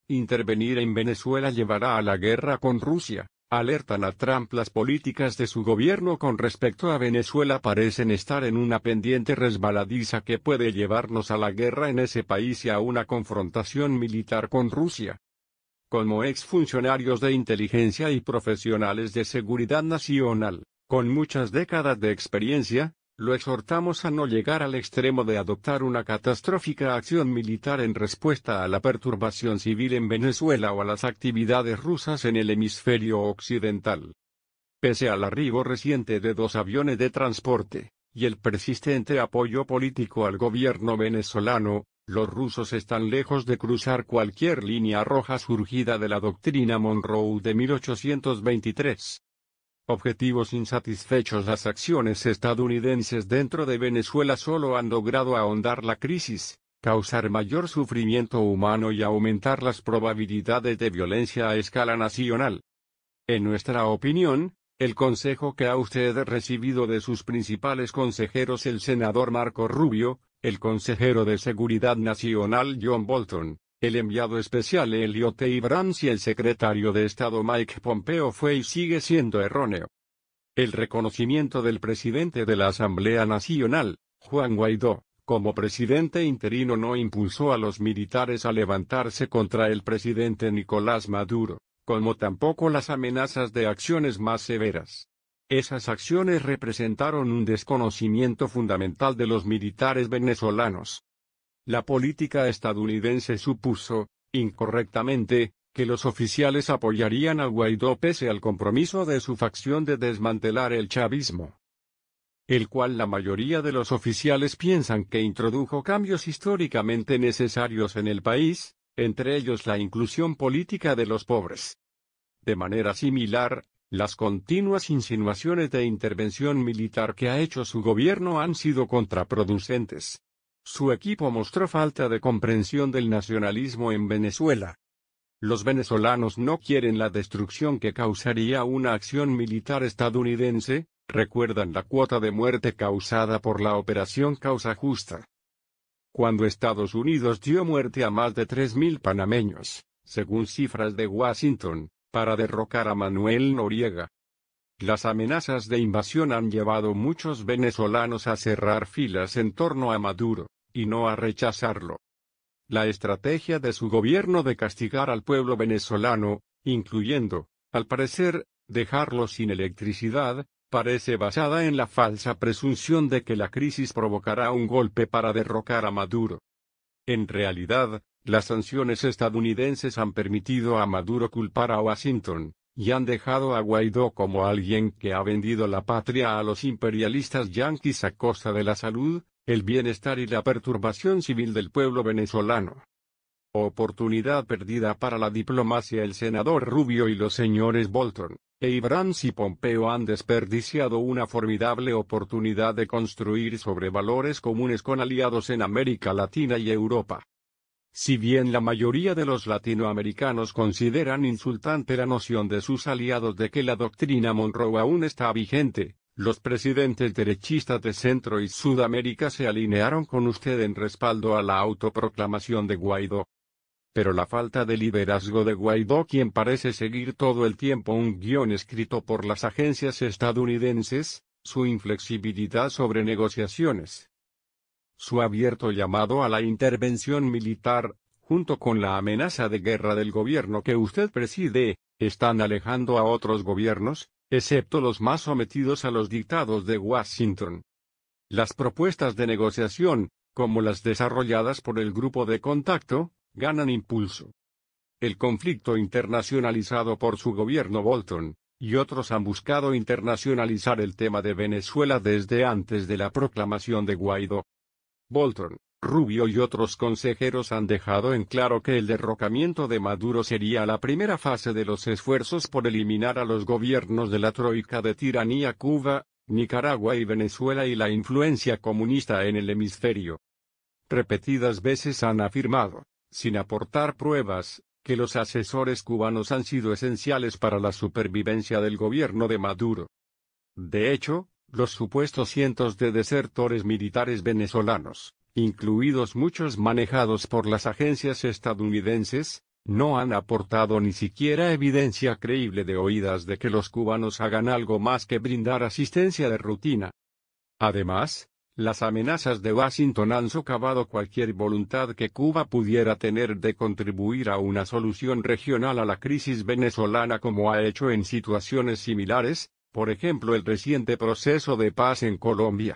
intervenir en Venezuela llevará a la guerra con Rusia. Alertan a Trump. Las políticas de su gobierno con respecto a Venezuela parecen estar en una pendiente resbaladiza que puede llevarnos a la guerra en ese país y a una confrontación militar con Rusia. Como exfuncionarios de inteligencia y profesionales de seguridad nacional, con muchas décadas de experiencia, lo exhortamos a no llegar al extremo de adoptar una catastrófica acción militar en respuesta a la perturbación civil en Venezuela o a las actividades rusas en el hemisferio occidental. Pese al arribo reciente de 2 aviones de transporte, y el persistente apoyo político al gobierno venezolano, los rusos están lejos de cruzar cualquier línea roja surgida de la doctrina Monroe de 1823. Objetivos insatisfechos. Las acciones estadounidenses dentro de Venezuela solo han logrado ahondar la crisis, causar mayor sufrimiento humano y aumentar las probabilidades de violencia a escala nacional. En nuestra opinión, el consejo que ha usted recibido de sus principales consejeros, el senador Marco Rubio, el consejero de Seguridad Nacional John Bolton, el enviado especial Elliot Abrams y el secretario de Estado Mike Pompeo fue y sigue siendo erróneo. El reconocimiento del presidente de la Asamblea Nacional, Juan Guaidó, como presidente interino no impulsó a los militares a levantarse contra el presidente Nicolás Maduro, como tampoco las amenazas de acciones más severas. Esas acciones representaron un desconocimiento fundamental de los militares venezolanos. La política estadounidense supuso, incorrectamente, que los oficiales apoyarían a Guaidó pese al compromiso de su facción de desmantelar el chavismo, el cual la mayoría de los oficiales piensan que introdujo cambios históricamente necesarios en el país, entre ellos la inclusión política de los pobres. De manera similar, las continuas insinuaciones de intervención militar que ha hecho su gobierno han sido contraproducentes. Su equipo mostró falta de comprensión del nacionalismo en Venezuela. Los venezolanos no quieren la destrucción que causaría una acción militar estadounidense, recuerdan la cuota de muerte causada por la Operación Causa Justa, cuando Estados Unidos dio muerte a más de 3.000 panameños, según cifras de Washington, para derrocar a Manuel Noriega. Las amenazas de invasión han llevado muchos venezolanos a cerrar filas en torno a Maduro, y no a rechazarlo. La estrategia de su gobierno de castigar al pueblo venezolano, incluyendo, al parecer, dejarlo sin electricidad, parece basada en la falsa presunción de que la crisis provocará un golpe para derrocar a Maduro. En realidad, las sanciones estadounidenses han permitido a Maduro culpar a Washington, y han dejado a Guaidó como alguien que ha vendido la patria a los imperialistas yanquis a costa de la salud, el bienestar y la perturbación civil del pueblo venezolano. Oportunidad perdida para la diplomacia. El senador Rubio y los señores Bolton, Abrams y Pompeo han desperdiciado una formidable oportunidad de construir sobre valores comunes con aliados en América Latina y Europa. Si bien la mayoría de los latinoamericanos consideran insultante la noción de sus aliados de que la doctrina Monroe aún está vigente, los presidentes derechistas de Centro y Sudamérica se alinearon con usted en respaldo a la autoproclamación de Guaidó. Pero la falta de liderazgo de Guaidó, quien parece seguir todo el tiempo un guión escrito por las agencias estadounidenses, su inflexibilidad sobre negociaciones, su abierto llamado a la intervención militar, junto con la amenaza de guerra del gobierno que usted preside, están alejando a otros gobiernos, excepto los más sometidos a los dictados de Washington. Las propuestas de negociación, como las desarrolladas por el Grupo de Contacto, ganan impulso. El conflicto internacionalizado por su gobierno Bolton, y otros han buscado internacionalizar el tema de Venezuela desde antes de la proclamación de Guaidó. Bolton, Rubio y otros consejeros han dejado en claro que el derrocamiento de Maduro sería la primera fase de los esfuerzos por eliminar a los gobiernos de la troika de tiranía Cuba, Nicaragua y Venezuela y la influencia comunista en el hemisferio. Repetidas veces han afirmado, sin aportar pruebas, que los asesores cubanos han sido esenciales para la supervivencia del gobierno de Maduro. De hecho, los supuestos cientos de desertores militares venezolanos, incluidos muchos manejados por las agencias estadounidenses, no han aportado ni siquiera evidencia creíble de oídas de que los cubanos hagan algo más que brindar asistencia de rutina. Además, las amenazas de Washington han socavado cualquier voluntad que Cuba pudiera tener de contribuir a una solución regional a la crisis venezolana como ha hecho en situaciones similares, por ejemplo el reciente proceso de paz en Colombia.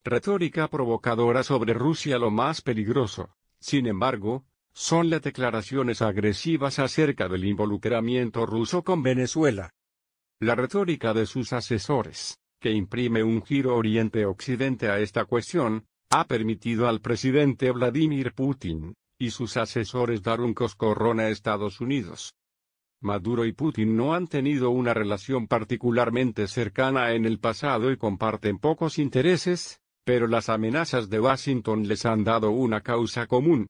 Retórica provocadora sobre Rusia. Lo más peligroso, sin embargo, son las declaraciones agresivas acerca del involucramiento ruso con Venezuela. La retórica de sus asesores, que imprime un giro Oriente-Occidente a esta cuestión, ha permitido al presidente Vladimir Putin y sus asesores dar un coscorrón a Estados Unidos. Maduro y Putin no han tenido una relación particularmente cercana en el pasado y comparten pocos intereses, pero las amenazas de Washington les han dado una causa común.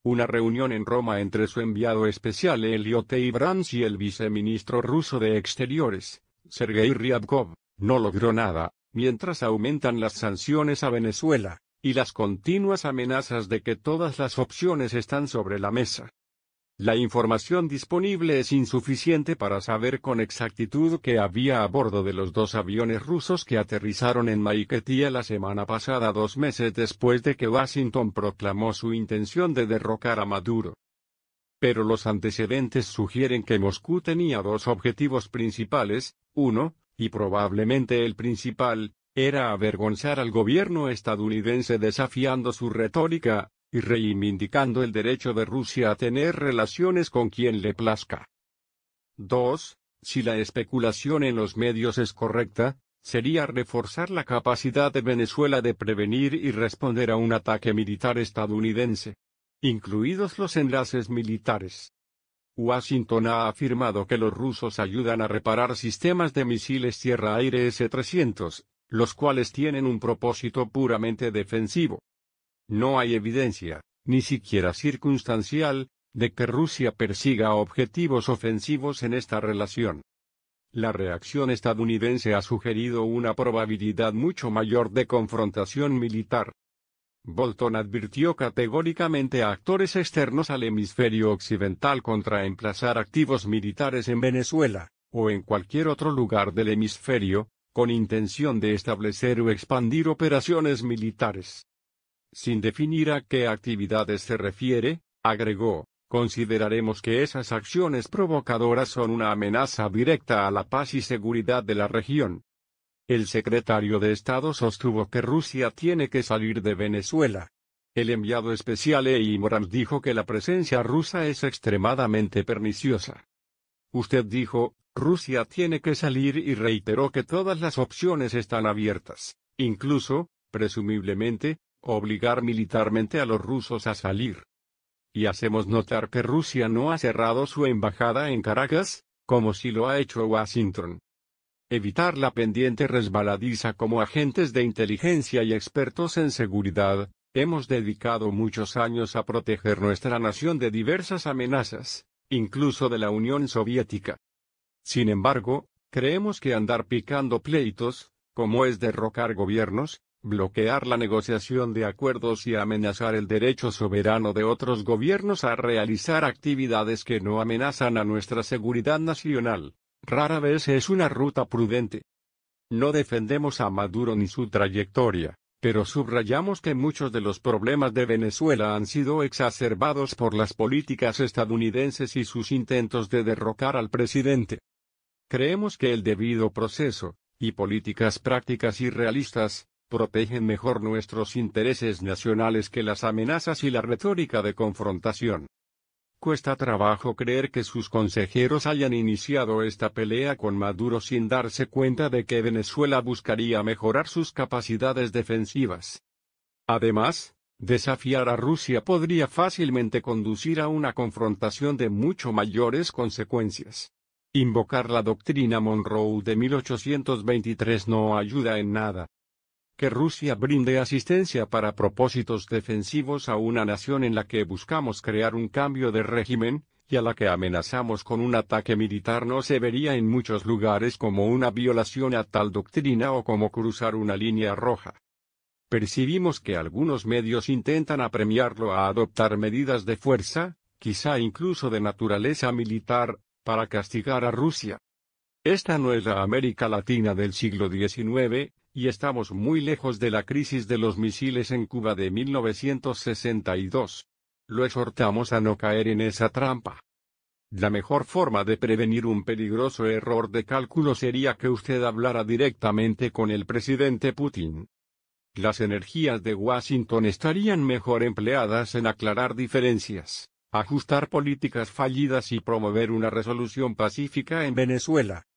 Una reunión en Roma entre su enviado especial Elliot Abrams y el viceministro ruso de Exteriores, Sergei Ryabkov, no logró nada, mientras aumentan las sanciones a Venezuela, y las continuas amenazas de que todas las opciones están sobre la mesa. La información disponible es insuficiente para saber con exactitud qué había a bordo de los dos aviones rusos que aterrizaron en Maiquetía la semana pasada, 2 meses después de que Washington proclamó su intención de derrocar a Maduro. Pero los antecedentes sugieren que Moscú tenía dos objetivos principales: uno, y probablemente el principal, era avergonzar al gobierno estadounidense desafiando su retórica, y reivindicando el derecho de Rusia a tener relaciones con quien le plazca. 2. Si la especulación en los medios es correcta, sería reforzar la capacidad de Venezuela de prevenir y responder a un ataque militar estadounidense, incluidos los enlaces militares. Washington ha afirmado que los rusos ayudan a reparar sistemas de misiles tierra-aire S-300, los cuales tienen un propósito puramente defensivo. No hay evidencia, ni siquiera circunstancial, de que Rusia persiga objetivos ofensivos en esta relación. La reacción estadounidense ha sugerido una probabilidad mucho mayor de confrontación militar. Bolton advirtió categóricamente a actores externos al hemisferio occidental contra emplazar activos militares en Venezuela, o en cualquier otro lugar del hemisferio, con intención de establecer o expandir operaciones militares. Sin definir a qué actividades se refiere, agregó, consideraremos que esas acciones provocadoras son una amenaza directa a la paz y seguridad de la región. El secretario de Estado sostuvo que Rusia tiene que salir de Venezuela. El enviado especial Abrams dijo que la presencia rusa es extremadamente perniciosa. Usted dijo, Rusia tiene que salir, y reiteró que todas las opciones están abiertas, incluso, presumiblemente, obligar militarmente a los rusos a salir. Y hacemos notar que Rusia no ha cerrado su embajada en Caracas, como si lo ha hecho Washington. Evitar la pendiente resbaladiza. Como agentes de inteligencia y expertos en seguridad, hemos dedicado muchos años a proteger nuestra nación de diversas amenazas, incluso de la Unión Soviética. Sin embargo, creemos que andar picando pleitos, como es derrocar gobiernos, bloquear la negociación de acuerdos y amenazar el derecho soberano de otros gobiernos a realizar actividades que no amenazan a nuestra seguridad nacional, rara vez es una ruta prudente. No defendemos a Maduro ni su trayectoria, pero subrayamos que muchos de los problemas de Venezuela han sido exacerbados por las políticas estadounidenses y sus intentos de derrocar al presidente. Creemos que el debido proceso, y políticas prácticas y realistas, protegen mejor nuestros intereses nacionales que las amenazas y la retórica de confrontación. Cuesta trabajo creer que sus consejeros hayan iniciado esta pelea con Maduro sin darse cuenta de que Venezuela buscaría mejorar sus capacidades defensivas. Además, desafiar a Rusia podría fácilmente conducir a una confrontación de mucho mayores consecuencias. Invocar la doctrina Monroe de 1823 no ayuda en nada. Que Rusia brinde asistencia para propósitos defensivos a una nación en la que buscamos crear un cambio de régimen, y a la que amenazamos con un ataque militar, no se vería en muchos lugares como una violación a tal doctrina o como cruzar una línea roja. Percibimos que algunos medios intentan apremiarlo a adoptar medidas de fuerza, quizá incluso de naturaleza militar, para castigar a Rusia. Esta no es la América Latina del siglo XIX, y estamos muy lejos de la crisis de los misiles en Cuba de 1962. Lo exhortamos a no caer en esa trampa. La mejor forma de prevenir un peligroso error de cálculo sería que usted hablara directamente con el presidente Putin. Las energías de Washington estarían mejor empleadas en aclarar diferencias, ajustar políticas fallidas y promover una resolución pacífica en Venezuela.